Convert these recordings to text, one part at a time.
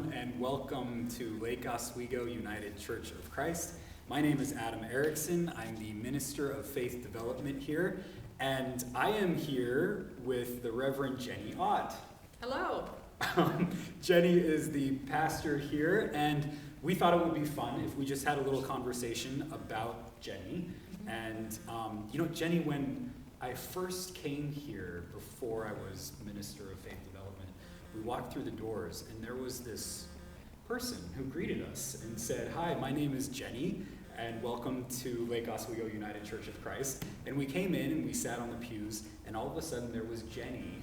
everyone, and welcome to Lake Oswego United Church of Christ. My name is Adam Erickson. I'm the Minister of Faith Development here, and I am here with the Reverend Jennie Ott. Hello. Jennie is the pastor here, and we thought it would be fun if we just had a little conversation about Jennie. And Jennie, when I first came here before I was Minister of Faith Development, we walked through the doors and there was this person who greeted us and said, "Hi, my name is Jennie and welcome to Lake Oswego United Church of Christ." And we came in and we sat on the pews and all of a sudden there was Jennie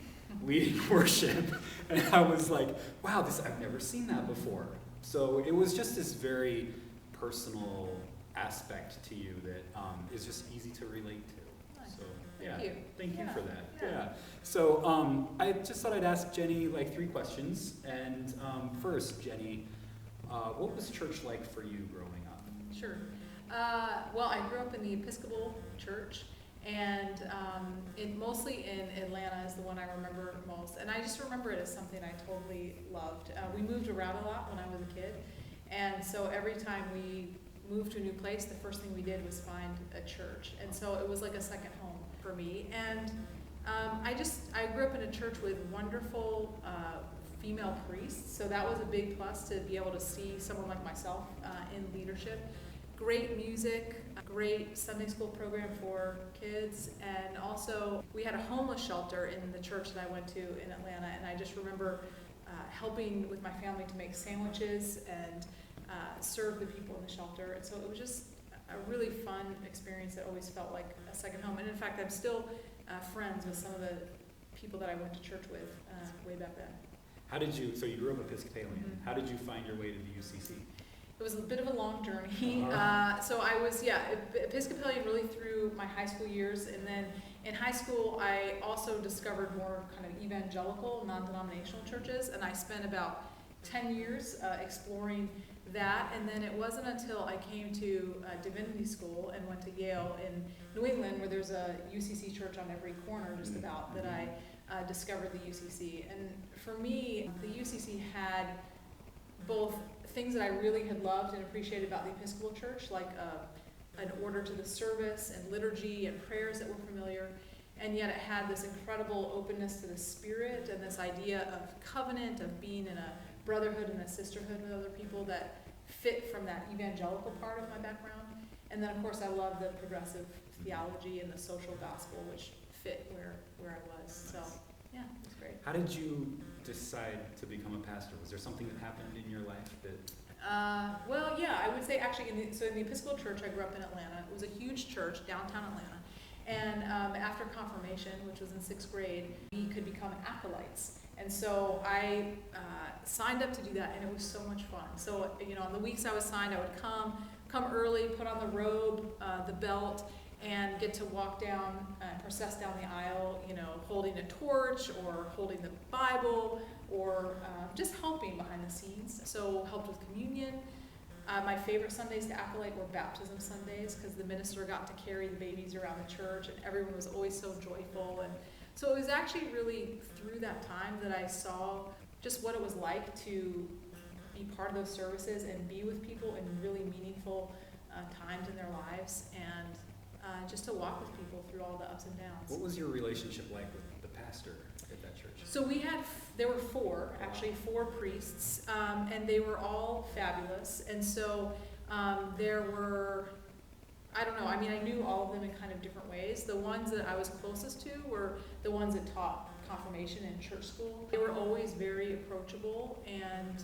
leading worship. And I was like, wow, I've never seen that before. So it was just this very personal aspect to you that is just easy to relate to. So thank you for that. Yeah. So I just thought I'd ask Jennie like 3 questions. And first, Jennie, what was church like for you growing up? Sure. Well, I grew up in the Episcopal Church, and mostly in Atlanta is the one I remember most. And I just remember it as something I totally loved. We moved around a lot when I was a kid, and so every time we moved to a new place, the first thing we did was find a church. And so it was like a second home for me. And I grew up in a church with wonderful female priests, so that was a big plus to be able to see someone like myself in leadership. Great music, great Sunday school program for kids, and also we had a homeless shelter in the church that I went to in Atlanta, and I just remember helping with my family to make sandwiches and serve the people in the shelter. And so it was just a really fun experience that always felt like a second home. And in fact, I'm still friends with some of the people that I went to church with way back then. So you grew up Episcopalian. Mm-hmm. How did you find your way to the UCC? It was a bit of a long journey. So I was, Episcopalian really through my high school years. And then in high school, I also discovered more kind of evangelical, non-denominational churches. And I spent about 10 years exploring that. And then it wasn't until I came to divinity school and went to Yale in New England, where there's a UCC church on every corner just about, that I discovered the UCC. And for me, the UCC had both things that I really had loved and appreciated about the Episcopal Church, like an order to the service and liturgy and prayers that were familiar, and yet it had this incredible openness to the Spirit and this idea of covenant, of being in a brotherhood and a sisterhood with other people that fit from that evangelical part of my background. And then, of course, I love the progressive theology and the social gospel, which fit where I was. So, yeah, it's great. How did you decide to become a pastor? Was there something that happened in your life that... I would say actually, in the Episcopal Church, I grew up in Atlanta. It was a huge church, downtown Atlanta. And after confirmation, which was in 6th grade, we could become acolytes. And so I signed up to do that, and it was so much fun. So, on the weeks I was signed, I would come early, put on the robe, the belt, and get to walk down and process down the aisle, holding a torch or holding the Bible or just helping behind the scenes. So helped with communion. My favorite Sundays to acolyte were baptism Sundays, because the minister got to carry the babies around the church and everyone was always so joyful. And so it was actually really through that time that I saw just what it was like to be part of those services and be with people in really meaningful times in their lives, and just to walk with people through all the ups and downs. What was your relationship like with the pastor at that church? So there were 4 priests, and they were all fabulous. And so there were, I knew all of them in kind of different ways. The ones that I was closest to were the ones that taught confirmation in church school. They were always very approachable, and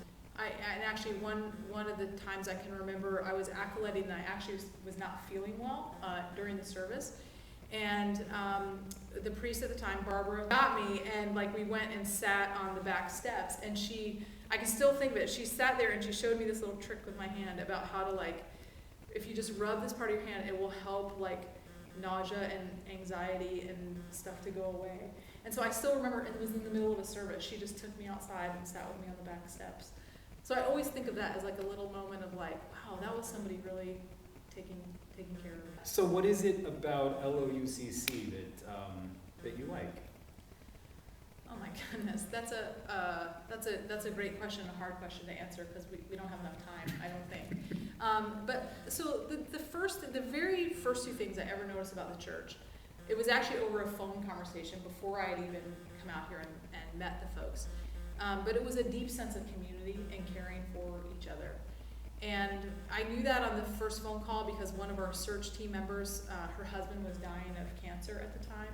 actually one of the times I can remember, I was acolyting and I actually was not feeling well during the service. And the priest at the time, Barbara, got me, and we went and sat on the back steps, and I can still think of it, she sat there and she showed me this little trick with my hand about how to if you just rub this part of your hand, it will help nausea and anxiety and stuff to go away. And so I still remember it was in the middle of a service. She just took me outside and sat with me on the back steps. So I always think of that as a little moment of wow, that was somebody really taking care of that. So what is it about LOUCC that you like? Oh my goodness, that's a great question, a hard question to answer, because we don't have enough time, I don't think. But so the very first two things I ever noticed about the church, it was actually over a phone conversation before I had even come out here and met the folks. But it was a deep sense of community and caring for each other. And I knew that on the first phone call because one of our search team members, her husband was dying of cancer at the time.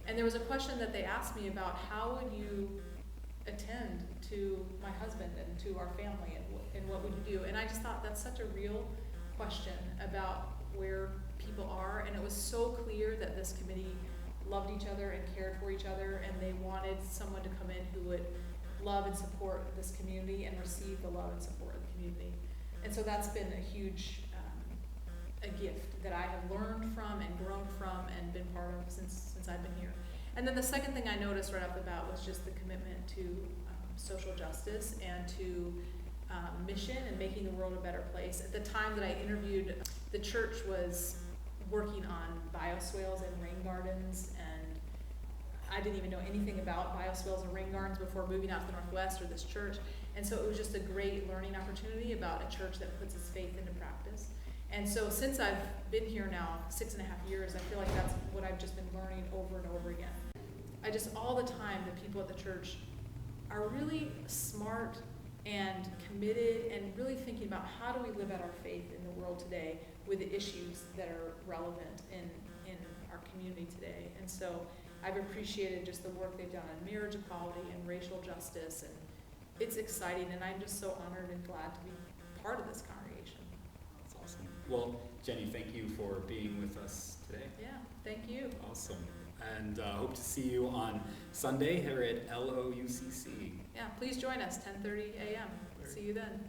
And there was a question that they asked me about how would you attend to my husband and to our family, and what would you do? And I just thought that's such a real question about where people are. And it was so clear that this committee loved each other and cared for each other, and they wanted someone to come in who would love and support this community and receive the love and support of the community. And so that's been a huge a gift that I have learned from and grown from and been part of since I've been here. And then the second thing I noticed right off the bat was just the commitment to social justice and to mission and making the world a better place. At the time that I interviewed, the church was working on bioswales and rain gardens, and I didn't even know anything about bioswales and rain gardens before moving out to the Northwest or this church. And so it was just a great learning opportunity about a church that puts its faith into practice. And so since I've been here now 6.5 years, I feel like that's what I've just been learning over and over again. I just, all the time, the people at the church are really smart and committed and really thinking about how do we live out our faith in the world today with the issues that are relevant in our community today. And so I've appreciated just the work they've done on marriage equality and racial justice, and it's exciting, and I'm just so honored and glad to be part of this congregation. That's awesome. Well, Jennie, thank you for being with us today. Yeah, thank you. Awesome. And hope to see you on Sunday here at LOUCC. Yeah, please join us, 10:30 a.m. See you then.